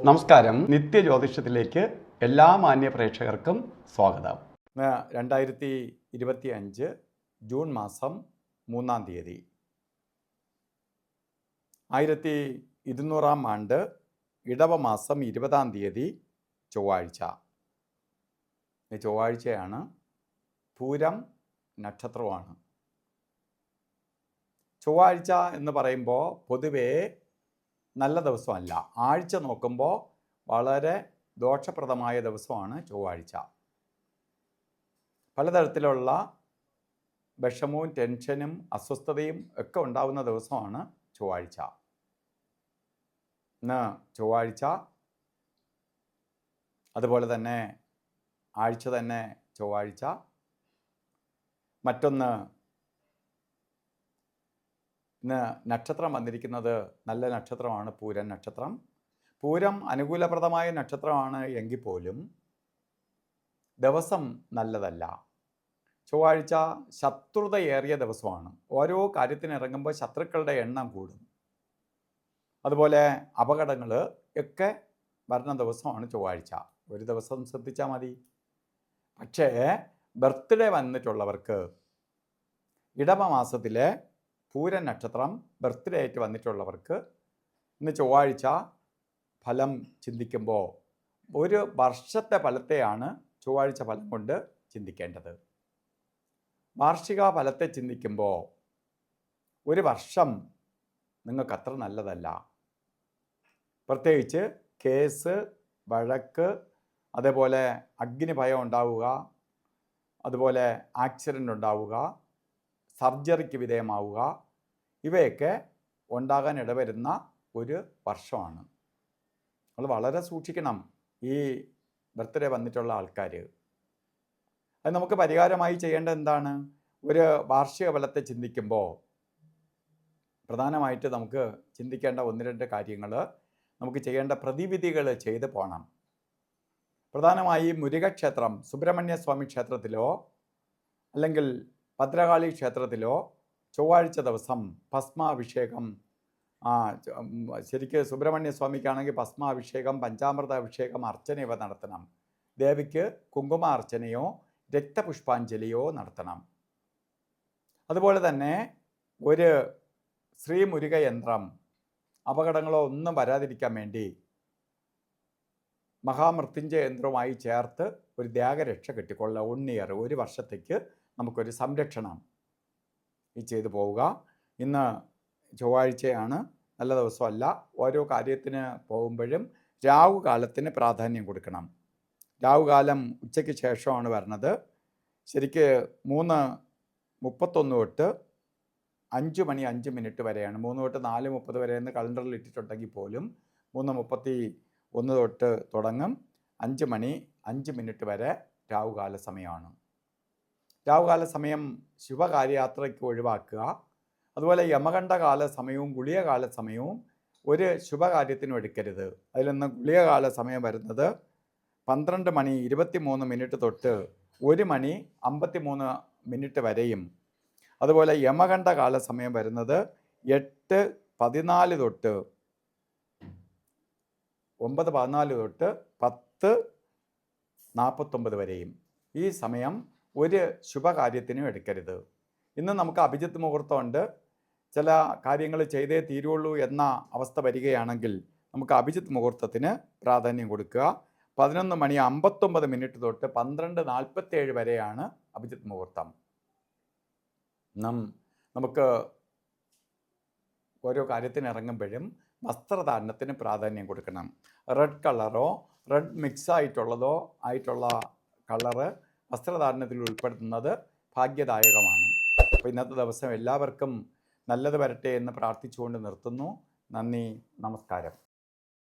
നമസ്കാരം. നിത്യജ്യോതിഷത്തിലേക്ക് എല്ലാ മാന്യ പ്രേക്ഷകർക്കും സ്വാഗതം. 2025 ജൂൺ മാസം 3-ാം തീയതി 1200-ാം ആണ്ട് ഇടവ മാസം 20-ാം തീയതി ചൊവ്വാഴ്ച. ചൊവ്വാഴ്ചയാണ്. പൂരം നക്ഷത്രമാണ്. ചൊവ്വാഴ്ച എന്ന് പറയുമ്പോൾ പൊതുവേ നല്ല ദിവസമല്ല. ആഴ്ച നോക്കുമ്പോൾ വളരെ ദോഷപ്രദമായ ദിവസമാണ് ചൊവ്വാഴ്ച. പലതരത്തിലുള്ള വിഷമവും ടെൻഷനും അസ്വസ്ഥതയും ഒക്കെ ഉണ്ടാകുന്ന ദിവസമാണ് ചൊവ്വാഴ്ച. ഇന്ന് ചൊവ്വാഴ്ച, അതുപോലെ തന്നെ ആഴ്ച തന്നെ ചൊവ്വാഴ്ച. മറ്റൊന്ന്, ഇന്ന് നക്ഷത്രം വന്നിരിക്കുന്നത് നല്ല നക്ഷത്രമാണ്, പൂരം നക്ഷത്രം. പൂരം അനുകൂലപ്രദമായ നക്ഷത്രമാണ് എങ്കിൽ പോലും ദിവസം നല്ലതല്ല. ചൊവ്വാഴ്ച ശത്രുതയേറിയ ദിവസമാണ്. ഓരോ കാര്യത്തിനിറങ്ങുമ്പോൾ ശത്രുക്കളുടെ എണ്ണം കൂടും. അതുപോലെ അപകടങ്ങൾ ഒക്കെ വരുന്ന ദിവസമാണ് ചൊവ്വാഴ്ച. ഒരു ദിവസം ശ്രദ്ധിച്ചാൽ മതി. പക്ഷേ ബർത്ത്ഡേ വന്നിട്ടുള്ളവർക്ക്, ഇടവ മാസത്തിലെ പൂരം നക്ഷത്രം ബർത്ത്ഡേ ആയിട്ട് വന്നിട്ടുള്ളവർക്ക് ഇന്ന് ചൊവ്വാഴ്ച ഫലം ചിന്തിക്കുമ്പോൾ ഒരു വർഷത്തെ ഫലത്തെയാണ് ചൊവ്വാഴ്ച ഫലം കൊണ്ട് ചിന്തിക്കേണ്ടത്. വാർഷിക ഫലത്തെ ചിന്തിക്കുമ്പോൾ ഒരു വർഷം നിങ്ങൾക്ക് അത്ര നല്ലതല്ല. പ്രത്യേകിച്ച് കേസ്, വഴക്ക്, അതേപോലെ അഗ്നിഭയം ഉണ്ടാവുക, അതുപോലെ ആക്സിഡൻ്റ് ഉണ്ടാവുക, സർജറിക്ക് വിധേയമാവുക, ഇവയൊക്കെ ഉണ്ടാകാൻ ഇടവരുന്ന ഒരു വർഷമാണ്. നമ്മൾ വളരെ സൂക്ഷിക്കണം ഈ ബർത്ത്ഡേ വന്നിട്ടുള്ള ആൾക്കാർ. അത് നമുക്ക് പരിഹാരമായി ചെയ്യേണ്ടത് എന്താണ്? ഒരു വാർഷിക ഫലത്തെ ചിന്തിക്കുമ്പോൾ പ്രധാനമായിട്ട് നമുക്ക് ചിന്തിക്കേണ്ട 1-2 കാര്യങ്ങൾ, നമുക്ക് ചെയ്യേണ്ട പ്രതിവിധികൾ ചെയ്ത് പോകണം. പ്രധാനമായി മുരുകക്ഷേത്രം, സുബ്രഹ്മണ്യ സ്വാമി ക്ഷേത്രത്തിലോ അല്ലെങ്കിൽ ഭദ്രകാളി ക്ഷേത്രത്തിലോ ചൊവ്വാഴ്ച ദിവസം ഭസ്മാഭിഷേകം, ശരിക്ക് സുബ്രഹ്മണ്യ സ്വാമിക്കാണെങ്കിൽ ഭസ്മാഭിഷേകം, പഞ്ചാമൃത അഭിഷേകം, അർച്ചന ഇവ നടത്തണം. ദേവിക്ക് കുങ്കുമ അർച്ചനയോ രക്തപുഷ്പാഞ്ജലിയോ നടത്തണം. അതുപോലെ തന്നെ ഒരു ശ്രീമുരുക യന്ത്രം, അപകടങ്ങളോ ഒന്നും വരാതിരിക്കാൻ വേണ്ടി മഹാമൃത്യുഞ്ജയ യന്ത്രവുമായി ചേർത്ത് ഒരു ത്യാഗരക്ഷ കെട്ടിക്കൊള്ളുക. 1 ഇയർ, ഒരു വർഷത്തേക്ക് നമുക്കൊരു സംരക്ഷണം ചെയ്തു പോവുക. ഇന്ന് ചൊവ്വാഴ്ചയാണ്, നല്ല ദിവസമല്ല. ഓരോ കാര്യത്തിന് പോകുമ്പോഴും രാഹുകാലത്തിന് പ്രാധാന്യം കൊടുക്കണം. രാഹുകാലം ഉച്ചയ്ക്ക് ശേഷമാണ് വരുന്നത്. ശരിക്ക് 3:31 തൊട്ട് 5 മണി 5 മിനിറ്റ് വരെയാണ്. 3 തൊട്ട് 4:30 വരെ എന്ന് കലണ്ടറിൽ ഇട്ടിട്ടുണ്ടെങ്കിൽ പോലും 3:31 തൊട്ട് തുടങ്ങും. 5 മണി 5 മിനിറ്റ് വരെ രാഹുകാല സമയമാണ്. രാഹുകാല സമയം ശുഭകാര്യയാത്രയ്ക്ക് ഒഴിവാക്കുക. അതുപോലെ യമകണ്ഠകാല സമയവും ഗുളികകാല സമയവും ഒരു ശുഭകാര്യത്തിനും എടുക്കരുത്. അതിലൊന്ന് ഗുളികകാല സമയം വരുന്നത് 12 മണി 23 മിനിറ്റ് തൊട്ട് 1 മണി 53 മിനിറ്റ് വരെയും, അതുപോലെ യമകണ്ഠകാല സമയം വരുന്നത് 8:14 തൊട്ട് 9:14 തൊട്ട് 10:49 വരെയും. ഈ സമയം ഒരു ശുഭകാര്യത്തിനും എടുക്കരുത്. ഇന്ന് നമുക്ക് അഭിജിത്ത് മുഹൂർത്തമുണ്ട്. ചില കാര്യങ്ങൾ ചെയ്തേ തീരുള്ളൂ എന്ന അവസ്ഥ വരികയാണെങ്കിൽ നമുക്ക് അഭിജിത്ത് മുഹൂർത്തത്തിന് പ്രാധാന്യം കൊടുക്കുക. 11 മണി 59 മിനിറ്റ് തൊട്ട് 12:47 വരെയാണ് അഭിജിത്ത് മുഹൂർത്തം. നമുക്ക് ഓരോ കാര്യത്തിന് ഇറങ്ങുമ്പോഴും വസ്ത്രധാരണത്തിന് പ്രാധാന്യം കൊടുക്കണം. റെഡ് കളറോ റെഡ് മിക്സ് ആയിട്ടുള്ള കളറ് വസ്ത്രധാരണത്തിൽ ഉൾപ്പെടുത്തുന്നത് ഭാഗ്യദായകമാണ്. അപ്പോൾ ഇന്നത്തെ ദിവസം എല്ലാവർക്കും നല്ലത് വരട്ടെ എന്ന് പ്രാർത്ഥിച്ചുകൊണ്ട് നിർത്തുന്നു. നന്ദി, നമസ്കാരം.